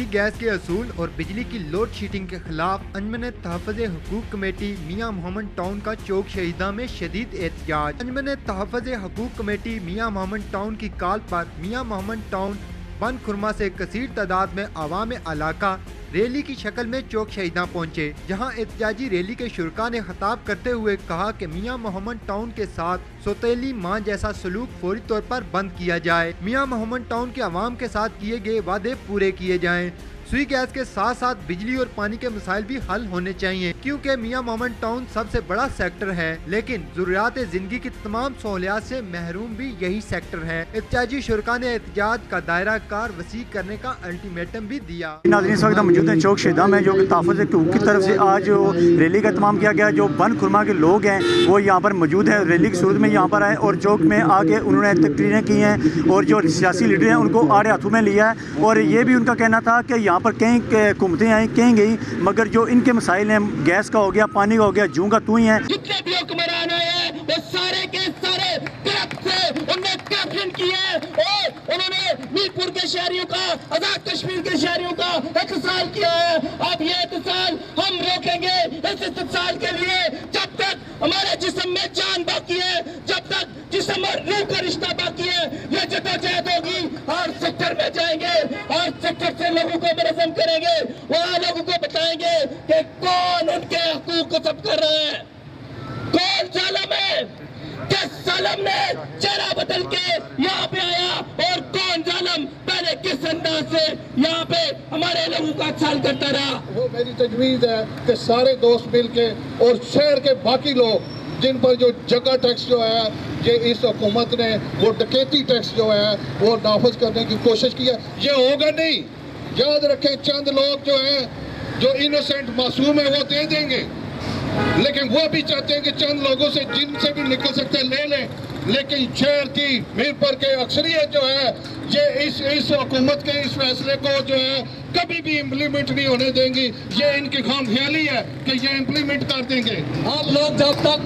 Gas के असूल और बिजली की लोड शेडिंग के खिलाफ अंजुमन तहफ़्फ़ुज़ हुकूक कमेटी मियां मोहम्मद टाउन का चौक शहीदा में शदीद एहतजाज। अंजुमन तहफ़्फ़ुज़ हुकूक कमेटी मियां मोहम्मद टाउन की कॉल पर मियां मोहम्मद टाउन बन खुरमा से कसीर तादाद में अवाम इलाका रैली की शक्ल में चौक शहीदा पहुँचे, जहाँ एहतजाजी रैली के शुरका ने खिताब करते हुए कहा कि मियां मोहम्मद टाउन के साथ सौतेली माँ जैसा सलूक फौरी तौर पर बंद किया जाए। मियां मोहम्मद टाउन के अवाम के साथ किए गए वादे पूरे किए जाएं। सुई गैस के साथ साथ बिजली और पानी के मसाइल भी हल होने चाहिए, क्योंकि मियां मोहम्मद टाउन सबसे बड़ा सेक्टर है, लेकिन जरूरियात जिंदगी की तमाम सहूलियात से महरूम भी यही सेक्टर है। एहतजाजी शुरका ने एहतजाज का दायरा कार वसी करने का अल्टीमेटम भी दिया। नाज़रीन, इस वक्त मौजूद हैं चौक शहीदा में, जो कि तहफ़्फ़ुज़ हुकूक की तरफ से आज रैली का इत्माम किया गया। जो बन खुरमा के लोग हैं वो यहाँ पर मौजूद हैं, रैली की सूरत में यहाँ पर आए और चौक में आके उन्होंने तकरीरें की हैं और जो सियासी लीडर हैं उनको आड़े हाथों में लिया है। और ये भी उनका कहना था कि यहाँ पर कहीं हुकूमतें आई कहीं गई, मगर जो इनके मसाइल हैं, गैस का हो गया, पानी का हो गया, जूं का तू ही है। जितने भी हुक्मरान आए हैं वो सारे के सारे तरफ से उन्होंने कैप्टन किए और उन्होंने मीरपुर के शहरियों का, आजाद कश्मीर के शहरियों का इत्तेसाल किया है। अब ये इत्तेसाल हम रोकेंगे इस इत्तेसाल के लिए जब तक हमारे जिस्म में जान बाकी है, जब तक जिस्म और रूह का रिश्ता बाकी है। ये जद्दोजहद होगी, हर सेक्टर में जाएंगे, हर सेक्टर से लोगों को मुनज़्ज़म करेंगे, वहाँ लोगों को बताएंगे कि कौन उनके हकूक को सब कर रहा है, कौन जालिम है, किस जालिम ने चेहरा बदल के यहाँ पे आया और कौन जालिम पहले किस अंदाज से यहाँ पे हमारे लोगों का साल करता रहा। वो मेरी तजवीज़ है कि सारे दोस्त मिल के और शहर के बाकी लोग जिन पर जो जगह टैक्स जो है ये इस हुकूमत ने वो डकैती टैक्स जो है वो नाफज करने की कोशिश की है, ये होगा नहीं। याद रखें, चंद लोग जो हैं जो इनोसेंट मासूम है वो दे देंगे, लेकिन वो भी चाहते हैं कि चंद लोगों से जिनसे भी निकल सकते ले लें। लेकिन शहर की मीरपुर के अक्सरियत जो है ये इस हुकूमत के इस फैसले को जो है कभी भी इम्प्लीमेंट नहीं होने देंगी। ये इनकी खामख्याली है कि ये इम्प्लीमेंट कर देंगे। आप लोग जब तक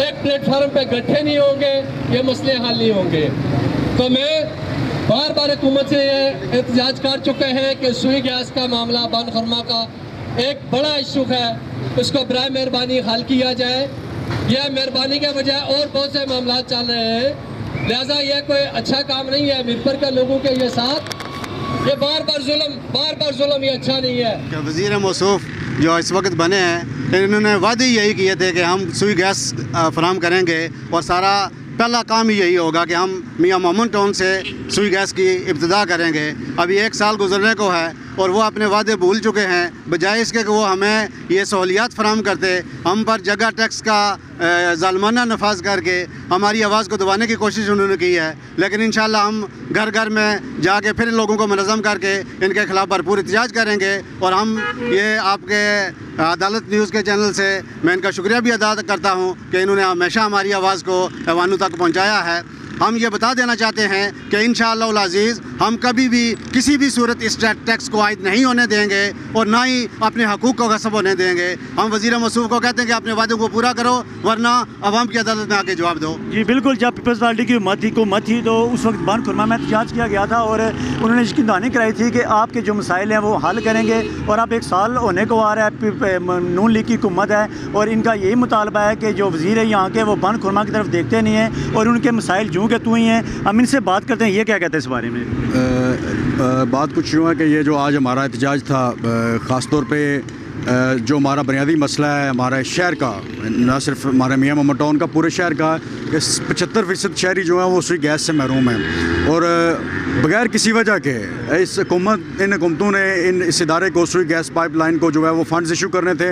एक प्लेटफॉर्म पे इकट्ठे नहीं होंगे ये मसले हल नहीं होंगे। तो मैं बार बार हुकूमत से ये एहतजाज कर चुके हैं कि सुई गैस का मामला बन खुरमा का एक बड़ा इशू है, उसको बराए मेहरबानी हल किया जाए। यह मेहरबानी के बजाय और बहुत से मामला चल रहे हैं, लिहाजा यह कोई अच्छा काम नहीं है मीरपुर के लोगों के ये साथ। ये बार बार जुल्म ये अच्छा नहीं है। वज़ीर मौसूफ जो इस वक्त बने हैं इन्होंने वादे यही किए थे कि हम सुई गैस फराहम करेंगे और सारा पहला काम ही यही होगा कि हम मियां मोहम्मद टाउन से सुई गैस की इब्तिदा करेंगे। अभी 1 साल गुजरने को है और वो अपने वादे भूल चुके हैं। बजाय इसके कि वो हमें ये सहूलियात फराहम करते, हम पर जगह टैक्स का ज़ालिमाना नफाज करके हमारी आवाज़ को दबाने की कोशिश उन्होंने की है। लेकिन इंशाअल्लाह हम घर घर में जाके फिर लोगों को मुनज़्ज़म करके इनके ख़िलाफ़ भरपूर एहतजाज करेंगे। और हम ये आपके अदालत न्यूज़ के चैनल से मैं इनका शुक्रिया भी अदा करता हूँ कि इन्होंने हमेशा हमारी आवाज़ को ऐवानों तक पहुँचाया है। हम ये बता देना चाहते हैं कि इंशाअल्लाह उल अज़ीज़ हम कभी भी किसी भी सूरत इस टैक्स को आयद नहीं होने देंगे और ना ही अपने हकूक़ को गस्ब होने देंगे। हम वज़ीर मौसूफ को कहते हैं कि अपने वादे को पूरा करो, वरना अवाम की अदालत में आके जवाब दो। जी बिल्कुल, जब पीपल्स पार्टी की हुकूमत थी तो उस वक्त बन खुरमा में एहतजाज किया गया था और उन्होंने इसकी दानी कराई थी कि आपके जो मसाइल हैं वो हल करेंगे। और अब 1 साल होने को आ रहा है, नून लीग की हुकूमत है और इनका यही मुतालबा है कि जो वज़ीर है यहाँ के वो बन खुरमा की तरफ देखते नहीं हैं और उनके मसाइल जूँ के तू ही हैं। हम इनसे बात करते हैं, ये क्या कहते हैं इस बारे में। बात कुछ यूँ है कि ये जो आज हमारा एहतजाज था, ख़ास तौर पे जो हमारा बुनियादी मसला है हमारे शहर का, न सिर्फ हमारे मियां मोहम्मद टाउन का, पूरे शहर का, कि 75% शहरी जो है वो उसी गैस से महरूम हैं। और बग़ैर किसी वजह के इन हुकूमतों ने इस इदारे को, सुई गैस पाइपलाइन को जो है वो फ़ंड्स इशू करने थे।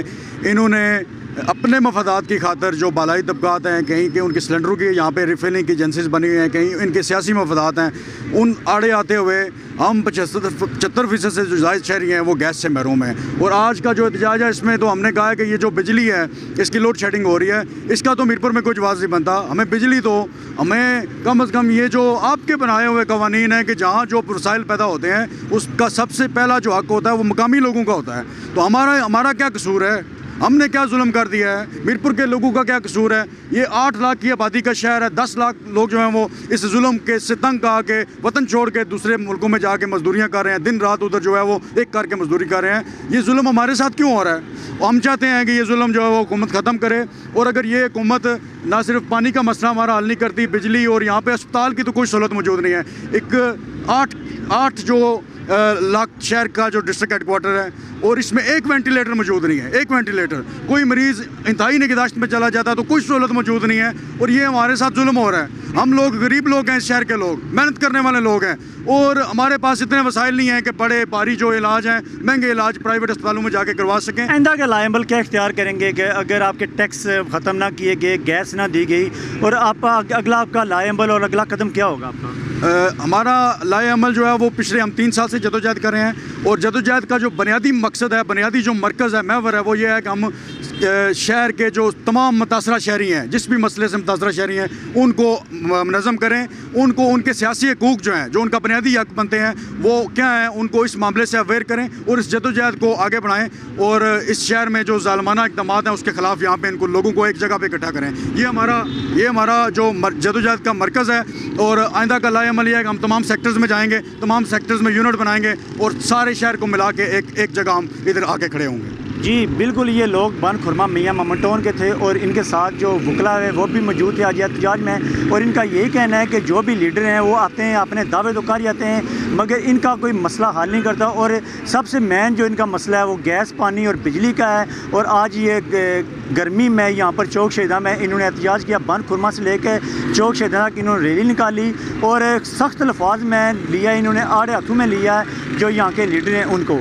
इन्होंने अपने मफादात की खातर जो बालाई तबकात हैं, कहीं के उनके सिलेंडरों की यहाँ पे रिफिलिंग की एजेंसीज बनी हुई हैं, कहीं इनके सियासी मफादात हैं, उन आड़े आते हुए हम 75% से जो जायद शहरी हैं वो गैस से महरूम हैं। और आज का जो एहतजाज है इसमें तो हमने कहा है कि ये जो बिजली है इसकी लोड शेडिंग हो रही है, इसका तो मीरपुर में कोई जवाब नहीं बनता। हमें बिजली तो हमें कम से कम ये जो आपके बनाए हुए कवानीन है कि जहाँ जो वसाइल पैदा होते हैं उसका सबसे पहला जो हक होता है वो मकामी लोगों का होता है। तो हमारा क्या कसूर है? हमने क्या जुल्म कर दिया है? मीरपुर के लोगों का क्या कसूर है? ये 8 लाख की आबादी का शहर है, 10 लाख लोग जो हैं वो इस जुल्म के से तंग आके वतन छोड़ के दूसरे मुल्कों में जाके मजदूरियाँ कर रहे हैं, दिन रात उधर जो है वो एक करके मजदूरी कर रहे हैं। ये जुल्म हमारे साथ क्यों हो रहा है? हम चाहते हैं कि ये जुल्म जो है वो हुकूमत ख़त्म करे, और अगर ये हुकूमत ना सिर्फ पानी का मसला हमारा हल नहीं करती, बिजली और यहाँ पे अस्पताल की तो कोई सहूलत मौजूद नहीं है। एक 8 जो लाख शहर का जो डिस्ट्रिक्ट हेडक्वार्टर है, और इसमें एक वेंटिलेटर मौजूद नहीं है, एक वेंटिलेटर। कोई मरीज़ इंतहाई निगहदाश्त में चला जाता है तो कोई सहूलत मौजूद नहीं है, और ये हमारे साथ जुल्म हो रहा है। हम लोग गरीब लोग हैं, इस शहर के लोग मेहनत करने वाले लोग हैं, और हमारे पास इतने वसाइल नहीं हैं कि बड़े भारी जो इलाज हैं, महंगे इलाज प्राइवेट अस्पतालों में जाके करवा सकें। आइंदा के लायबल क्या इख्तियार करेंगे कि अगर आपके टैक्स ख़त्म ना किए गए, गैस ना दी गई, और अगला आपका लायबल और अगला कदम क्या होगा आपका? हमारा लाए अमल जो है वो पिछले हम 3 साल से जदोजहद कर रहे हैं, और जदोजहद का जो बुनियादी मकसद है, बुनियादी जो मरकज़ है, महवर है, वो ये है कि हम शहर के जो तमाम मुतासरा शहरी हैं, जिस भी मसले से मुतासरा शहरी हैं, उनको मुनज़्ज़म करें, उनको उनके सियासी हकूक़ जो हैं, जो उनका बुनियादी हक़ बनते हैं, वो क्या हैं, उनको इस मामले से अवेयर करें और इस जदोजहद को आगे बढ़ाएं, और इस शहर में जो ज़ालिमाना इक़दामात हैं उसके ख़िलाफ़ यहाँ पे इनको लोगों को एक जगह पे इकट्ठा करें। ये हमारा जो जदोजहद का मरकज़ है, और आइंदा का लाए अमल यह है कि हम तमाम सेक्टर्स में जाएंगे, तमाम सेक्टर्स में यूनिट बनाएंगे, और सारे शहर को मिला के एक जगह हम इधर आके खड़े होंगे। जी बिल्कुल, ये लोग बन खुरमा मियाँ मोहम्मद टाउन के थे, और इनके साथ जो वकला है वो भी मौजूद थे आज एहतजाज में, और इनका यही कहना है कि जो भी लीडर हैं वो आते हैं, अपने दावे तो कर जाते हैं, मगर इनका कोई मसला हल नहीं करता। और सबसे मेन जो इनका मसला है वो गैस, पानी और बिजली का है। और आज ये गर्मी में यहाँ पर चौक शहीदा में इन्होंने एहतजाज किया, बन खुरमा से लेकर चौक शहीदा तक इन्होंने रैली निकाली, और सख्त लफाज में लिया, इन्होंने आड़े हाथों में लिया जो यहाँ के लीडर हैं उनको।